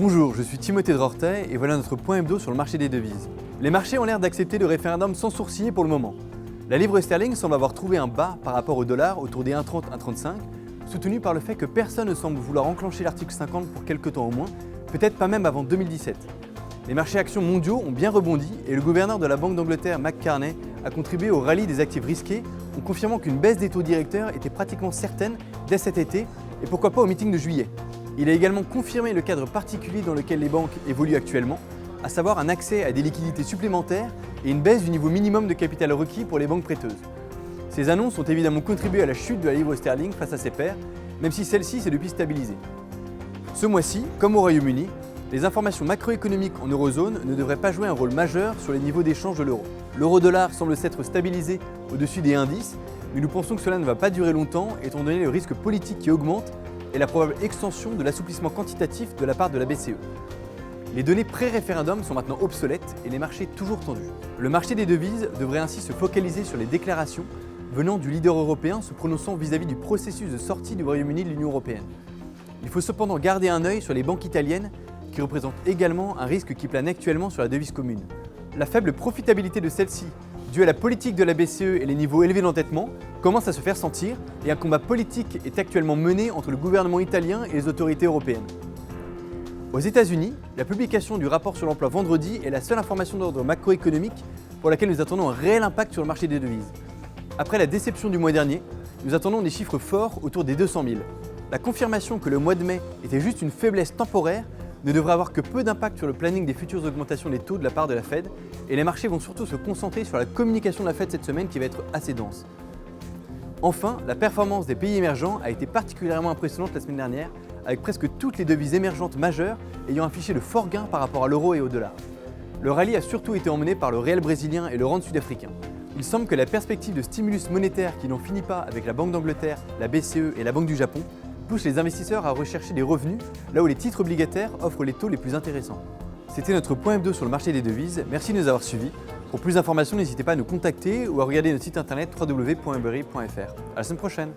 Bonjour, je suis Timothée Drortet et voilà notre point hebdo sur le marché des devises. Les marchés ont l'air d'accepter le référendum sans sourciller pour le moment. La livre sterling semble avoir trouvé un bas par rapport au dollar autour des 1,30-1,35, soutenu par le fait que personne ne semble vouloir enclencher l'article 50 pour quelque temps au moins, peut-être pas même avant 2017. Les marchés actions mondiaux ont bien rebondi et le gouverneur de la Banque d'Angleterre, Mark Carney, a contribué au rallye des actifs risqués en confirmant qu'une baisse des taux directeurs était pratiquement certaine dès cet été et pourquoi pas au meeting de juillet. Il a également confirmé le cadre particulier dans lequel les banques évoluent actuellement, à savoir un accès à des liquidités supplémentaires et une baisse du niveau minimum de capital requis pour les banques prêteuses. Ces annonces ont évidemment contribué à la chute de la livre sterling face à ses pairs, même si celle-ci s'est depuis stabilisée. Ce mois-ci, comme au Royaume-Uni, les informations macroéconomiques en eurozone ne devraient pas jouer un rôle majeur sur les niveaux d'échange de l'euro. L'euro-dollar semble s'être stabilisé au-dessus des indices, mais nous pensons que cela ne va pas durer longtemps étant donné le risque politique qui augmente et la probable extension de l'assouplissement quantitatif de la part de la BCE. Les données pré-référendum sont maintenant obsolètes et les marchés toujours tendus. Le marché des devises devrait ainsi se focaliser sur les déclarations venant du leader européen se prononçant vis-à-vis du processus de sortie du Royaume-Uni de l'Union européenne. Il faut cependant garder un œil sur les banques italiennes qui représentent également un risque qui plane actuellement sur la devise commune. La faible profitabilité de celle-ci, due à la politique de la BCE et les niveaux élevés d'endettement, commence à se faire sentir et un combat politique est actuellement mené entre le gouvernement italien et les autorités européennes. Aux États-Unis, la publication du rapport sur l'emploi vendredi est la seule information d'ordre macroéconomique pour laquelle nous attendons un réel impact sur le marché des devises. Après la déception du mois dernier, nous attendons des chiffres forts autour des 200 000. La confirmation que le mois de mai était juste une faiblesse temporaire ne devrait avoir que peu d'impact sur le planning des futures augmentations des taux de la part de la Fed, et les marchés vont surtout se concentrer sur la communication de la Fed cette semaine qui va être assez dense. Enfin, la performance des pays émergents a été particulièrement impressionnante la semaine dernière, avec presque toutes les devises émergentes majeures ayant affiché de forts gains par rapport à l'euro et au dollar. Le rallye a surtout été emmené par le réel brésilien et le rand sud-africain. Il semble que la perspective de stimulus monétaire qui n'en finit pas avec la Banque d'Angleterre, la BCE et la Banque du Japon pousse les investisseurs à rechercher des revenus là où les titres obligataires offrent les taux les plus intéressants. C'était notre point hebdo sur le marché des devises. Merci de nous avoir suivis. Pour plus d'informations, n'hésitez pas à nous contacter ou à regarder notre site internet www.ebury.fr. À la semaine prochaine.